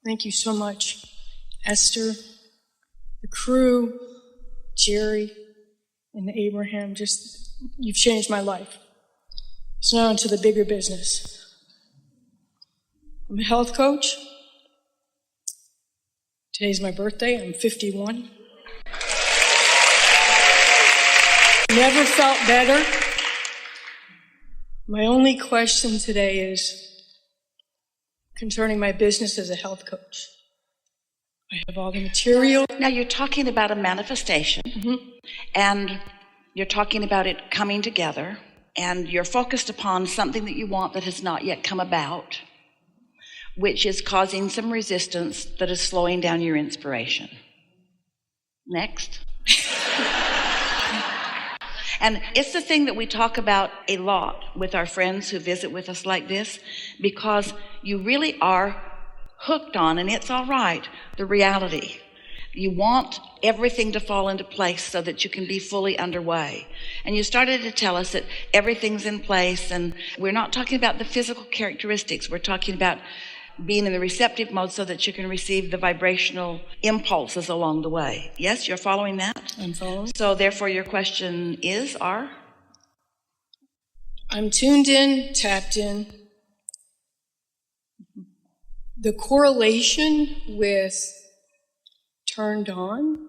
Thank you so much, Esther, the crew, Jerry, and Abraham. You've changed my life. So now into the bigger business. I'm a health coach. Today's my birthday. I'm 51. Never felt better. My only question today is concerning my business as a health coach. I have all the material. Now you're talking about a manifestation, and you're talking about it coming together, and you're focused upon something that you want that has not yet come about, which is causing some resistance that is slowing down your inspiration. Next. And it's the thing that we talk about a lot with our friends who visit with us like this, because you really are hooked on, and it's all right, the reality. You want everything to fall into place so that you can be fully underway. And you started to tell us that everything's in place, and we're not talking about the physical characteristics. We're talking about being in the receptive mode so that you can receive the vibrational impulses along the way. Yes, you're following that? I'm following. So therefore your question is, I'm tuned in, tapped in. The correlation with turned on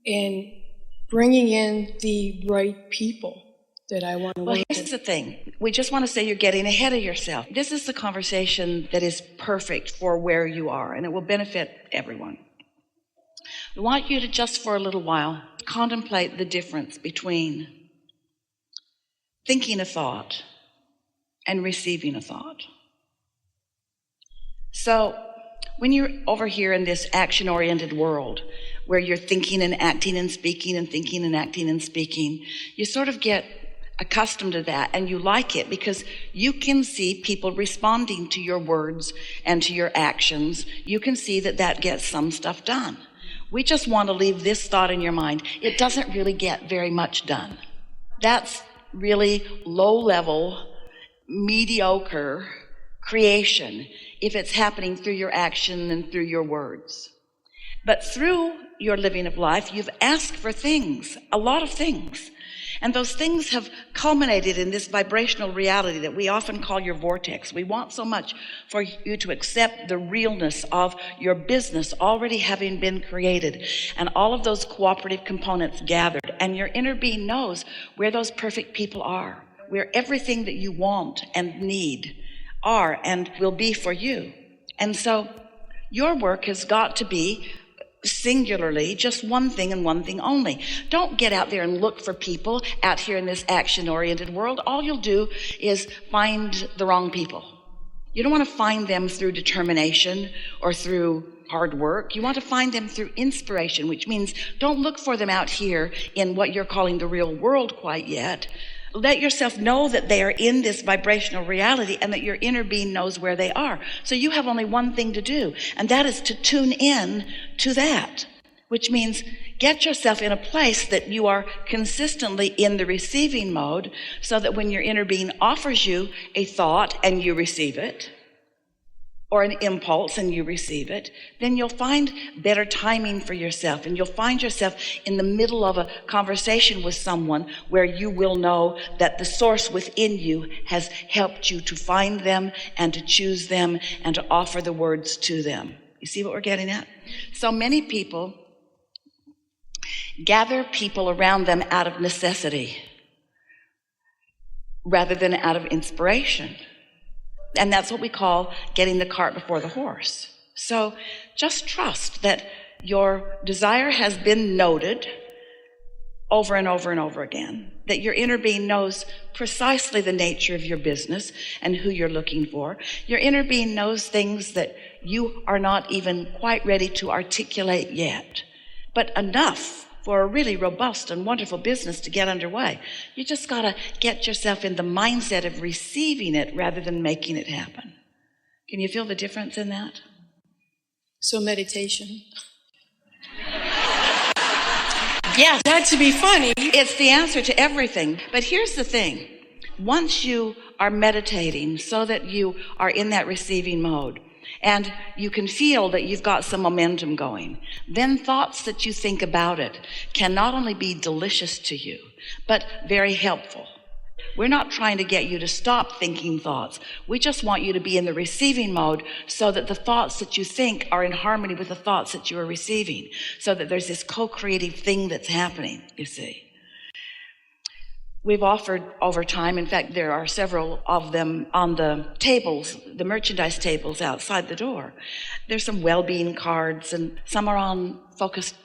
and bringing in the right people that I want to work with. Well, here's the thing. We just want to say you're getting ahead of yourself. This is the conversation that is perfect for where you are, and it will benefit everyone. We want you to just for a little while contemplate the difference between thinking a thought and receiving a thought. So when you're over here in this action-oriented world where you're thinking and acting and speaking and thinking and acting and speaking, you sort of get accustomed to that, and you like it because you can see people responding to your words and to your actions. You can see that gets some stuff done. We just want to leave this thought in your mind. It doesn't really get very much done. That's really low-level, mediocre creation if it's happening through your action and through your words. But through your living of life, you've asked for things, a lot of things. And those things have culminated in this vibrational reality that we often call your vortex. We want so much for you to accept the realness of your business already having been created and all of those cooperative components gathered. And your inner being knows where those perfect people are, where everything that you want and need are and will be for you. And so your work has got to be singularly just one thing and one thing only. Don't get out there and look for people out here in this action-oriented world. All you'll do is find the wrong people. You don't want to find them through determination or through hard work. You want to find them through inspiration, which means don't look for them out here in what you're calling the real world quite yet. Let yourself know that they are in this vibrational reality and that your inner being knows where they are. So you have only one thing to do, and that is to tune in to that, which means get yourself in a place that you are consistently in the receiving mode so that when your inner being offers you a thought and you receive it, or an impulse and you receive it, then you'll find better timing for yourself, and you'll find yourself in the middle of a conversation with someone where you will know that the source within you has helped you to find them and to choose them and to offer the words to them. You see what we're getting at? So many people gather people around them out of necessity rather than out of inspiration. And that's what we call getting the cart before the horse. So just trust that your desire has been noted over and over and over again, that your inner being knows precisely the nature of your business and who you're looking for. Your inner being knows things that you are not even quite ready to articulate yet, but enough for a really robust and wonderful business to get underway. You just got to get yourself in the mindset of receiving it rather than making it happen. Can you feel the difference in that? So meditation. Yes. Not to be funny. It's the answer to everything. But here's the thing. Once you are meditating so that you are in that receiving mode, and you can feel that you've got some momentum going, then thoughts that you think about it can not only be delicious to you, but very helpful. We're not trying to get you to stop thinking thoughts. We just want you to be in the receiving mode so that the thoughts that you think are in harmony with the thoughts that you are receiving, so that there's this co-creative thing that's happening, you see. We've offered over time, in fact, there are several of them on the tables, the merchandise tables outside the door. There's some well-being cards, and some are focused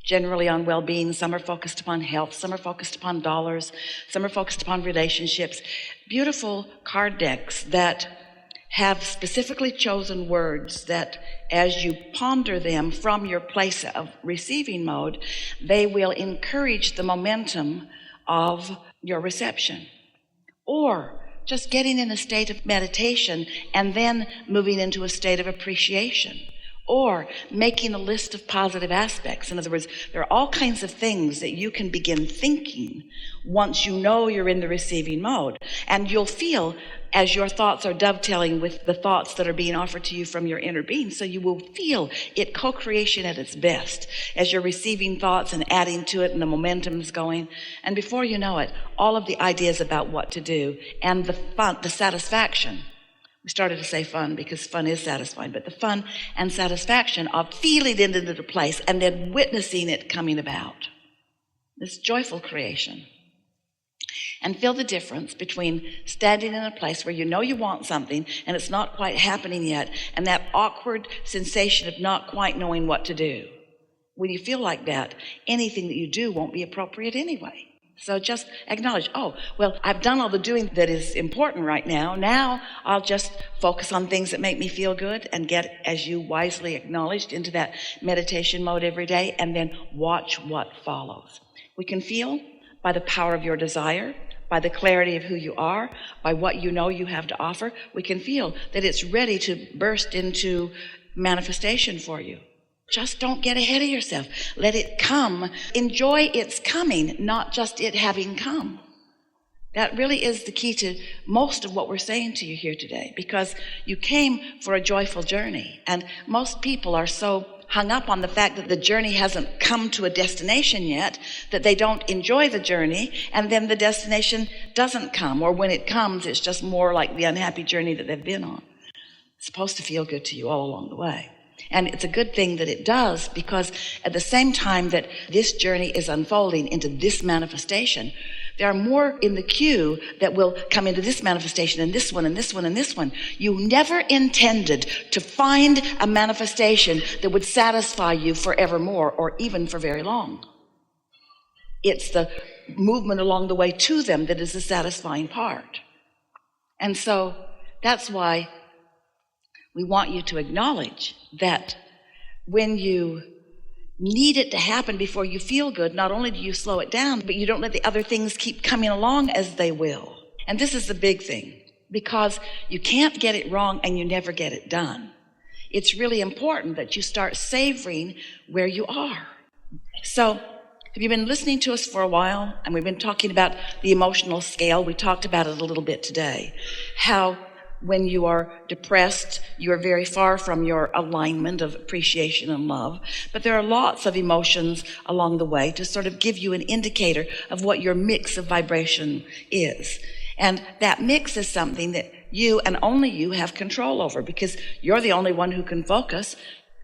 generally on well-being, some are focused upon health, some are focused upon dollars, some are focused upon relationships. Beautiful card decks that have specifically chosen words that, as you ponder them from your place of receiving mode, they will encourage the momentum of your reception. Or just getting in a state of meditation and then moving into a state of appreciation. Or making a list of positive aspects. In other words, there are all kinds of things that you can begin thinking once you know you're in the receiving mode. And you'll feel as your thoughts are dovetailing with the thoughts that are being offered to you from your inner being. So you will feel it co-creation at its best as you're receiving thoughts and adding to it and the momentum's going. And before you know it, all of the ideas about what to do and the fun, the satisfaction. We started to say fun because fun is satisfying, but the fun and satisfaction of feeling it into place and then witnessing it coming about. This joyful creation. And feel the difference between standing in a place where you know you want something and it's not quite happening yet, and that awkward sensation of not quite knowing what to do. When you feel like that, anything that you do won't be appropriate anyway. So just acknowledge, oh, well, I've done all the doing that is important right now. Now I'll just focus on things that make me feel good and get, as you wisely acknowledged, into that meditation mode every day, and then watch what follows. We can feel by the power of your desire, by the clarity of who you are, by what you know you have to offer, we can feel that it's ready to burst into manifestation for you. Just don't get ahead of yourself. Let it come. Enjoy its coming, not just it having come. That really is the key to most of what we're saying to you here today, because you came for a joyful journey. And most people are so hung up on the fact that the journey hasn't come to a destination yet, that they don't enjoy the journey, and then the destination doesn't come. Or when it comes, it's just more like the unhappy journey that they've been on. It's supposed to feel good to you all along the way. And it's a good thing that it does, because at the same time that this journey is unfolding into this manifestation, there are more in the queue that will come into this manifestation and this one and this one and this one. You never intended to find a manifestation that would satisfy you forevermore or even for very long. It's the movement along the way to them that is the satisfying part. And so that's why we want you to acknowledge that when you need it to happen before you feel good, not only do you slow it down, but you don't let the other things keep coming along as they will. And this is the big thing, because you can't get it wrong and you never get it done. It's really important that you start savoring where you are. So, have you been listening to us for a while? And we've been talking about the emotional scale. We talked about it a little bit today. How when you are depressed, you are very far from your alignment of appreciation and love. But there are lots of emotions along the way to sort of give you an indicator of what your mix of vibration is. And that mix is something that you and only you have control over, because you're the only one who can focus.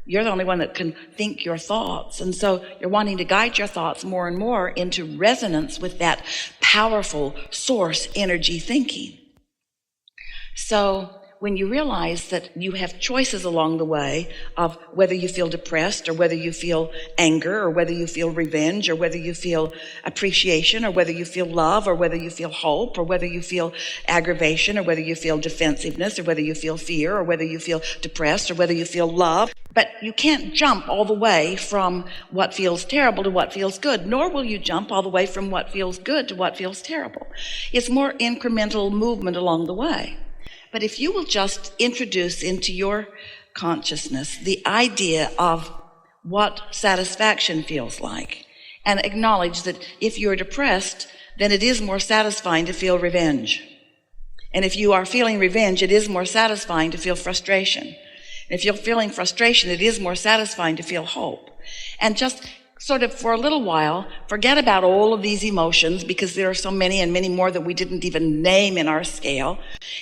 You're the only one that can think your thoughts. And so you're wanting to guide your thoughts more and more into resonance with that powerful source energy thinking. So when you realize that you have choices along the way of whether you feel depressed or whether you feel anger or whether you feel revenge or whether you feel appreciation or whether you feel love or whether you feel hope or whether you feel aggravation or whether you feel defensiveness or whether you feel fear or whether you feel depressed or whether you feel love, but you can't jump all the way from what feels terrible to what feels good, nor will you jump all the way from what feels good to what feels terrible. It's more incremental movement along the way. But if you will just introduce into your consciousness the idea of what satisfaction feels like, and acknowledge that if you're depressed, then it is more satisfying to feel revenge. And if you are feeling revenge, it is more satisfying to feel frustration. If you're feeling frustration, it is more satisfying to feel hope. And just sort of for a little while, forget about all of these emotions, because there are so many and many more that we didn't even name in our scale.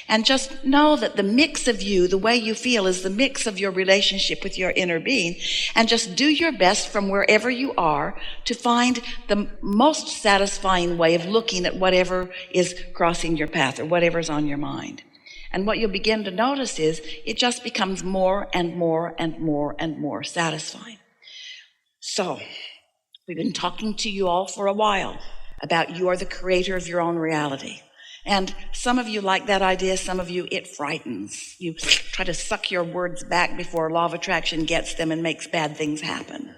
And just know that the mix of you, the way you feel, is the mix of your relationship with your inner being. And just do your best from wherever you are to find the most satisfying way of looking at whatever is crossing your path or whatever's on your mind. And what you'll begin to notice is it just becomes more and more and more and more satisfying. So, we've been talking to you all for a while about you are the creator of your own reality. And some of you like that idea, some of you it frightens. You try to suck your words back before law of attraction gets them and makes bad things happen.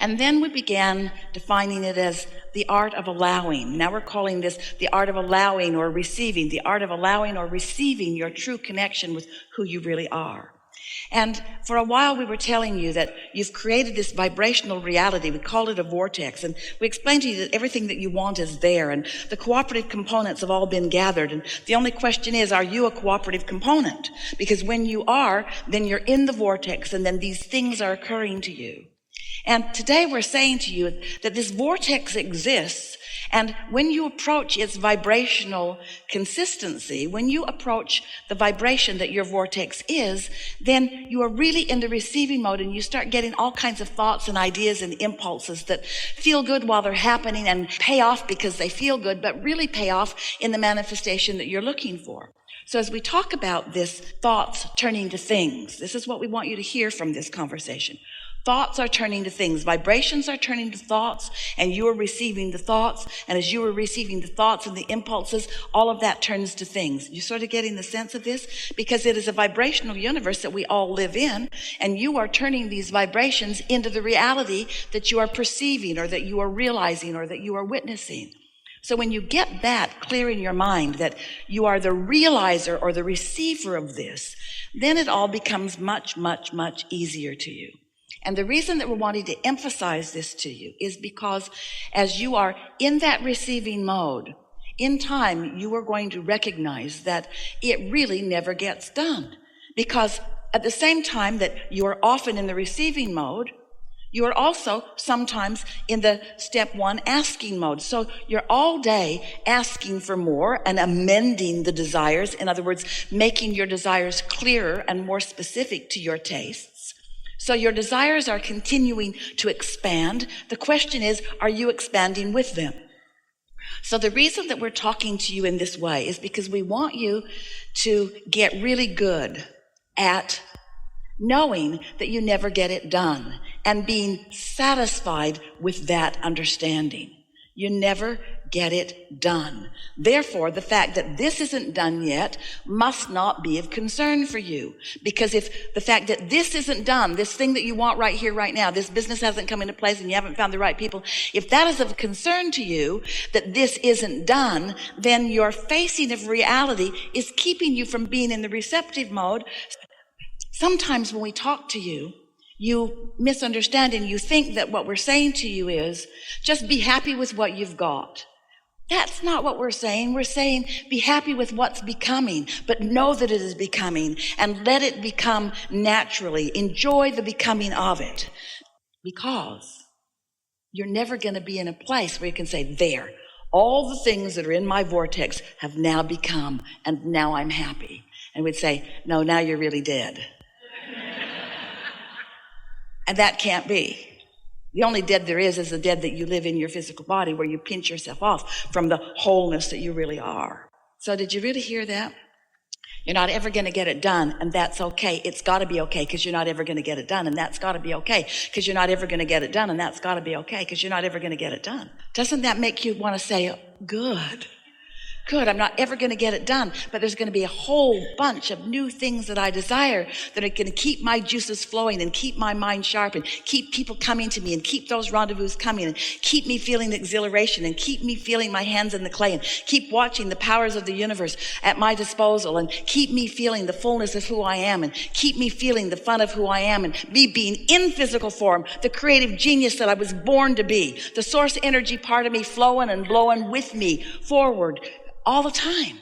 And then we began defining it as the art of allowing. Now we're calling this the art of allowing or receiving, the art of allowing or receiving your true connection with who you really are. And for a while we were telling you that you've created this vibrational reality. We called it a vortex. And we explained to you that everything that you want is there. And the cooperative components have all been gathered. And the only question is, are you a cooperative component? Because when you are, then you're in the vortex, and then these things are occurring to you. And today we're saying to you that this vortex exists, and when you approach its vibrational consistency, when you approach the vibration that your vortex is, then you are really in the receiving mode, and you start getting all kinds of thoughts and ideas and impulses that feel good while they're happening and pay off because they feel good, but really pay off in the manifestation that you're looking for. So as we talk about this thoughts turning to things, this is what we want you to hear from this conversation. Thoughts are turning to things. Vibrations are turning to thoughts, and you are receiving the thoughts. And as you are receiving the thoughts and the impulses, all of that turns to things. You're sort of getting the sense of this? Because it is a vibrational universe that we all live in, and you are turning these vibrations into the reality that you are perceiving or that you are realizing or that you are witnessing. So when you get that clear in your mind, that you are the realizer or the receiver of this, then it all becomes much, much, much easier to you. And the reason that we're wanting to emphasize this to you is because as you are in that receiving mode, in time, you are going to recognize that it really never gets done. Because at the same time that you are often in the receiving mode, you are also sometimes in the step one asking mode. So you're all day asking for more and amending the desires. In other words, making your desires clearer and more specific to your tastes. So your desires are continuing to expand. The question is, are you expanding with them? So the reason that we're talking to you in this way is because we want you to get really good at knowing that you never get it done and being satisfied with that understanding. You never get it done. Therefore, the fact that this isn't done yet must not be of concern for you. Because if the fact that this isn't done, this thing that you want right here, right now, this business hasn't come into place and you haven't found the right people, if that is of concern to you, that this isn't done, then your facing of reality is keeping you from being in the receptive mode. Sometimes when we talk to you, you misunderstand and you think that what we're saying to you is just be happy with what you've got. That's not what we're saying. We're saying be happy with what's becoming, but know that it is becoming and let it become naturally. Enjoy the becoming of it, because you're never going to be in a place where you can say, there, all the things that are in my vortex have now become, and now I'm happy. And we'd say, no, now you're really dead. And that can't be. The only dead there is the dead that you live in your physical body, where you pinch yourself off from the wholeness that you really are. So did you really hear that? You're not ever going to get it done, and that's okay. It's got to be okay, because you're not ever going to get it done, and that's got to be okay, because you're not ever going to get it done, and that's got to be okay, because you're not ever going to get it done. Doesn't that make you want to say, good? Good, I'm not ever going to get it done, but there's going to be a whole bunch of new things that I desire that are going to keep my juices flowing and keep my mind sharp and keep people coming to me and keep those rendezvous coming and keep me feeling exhilaration and keep me feeling my hands in the clay and keep watching the powers of the universe at my disposal and keep me feeling the fullness of who I am and keep me feeling the fun of who I am and me being in physical form, the creative genius that I was born to be, the source energy part of me flowing and blowing with me forward all the time.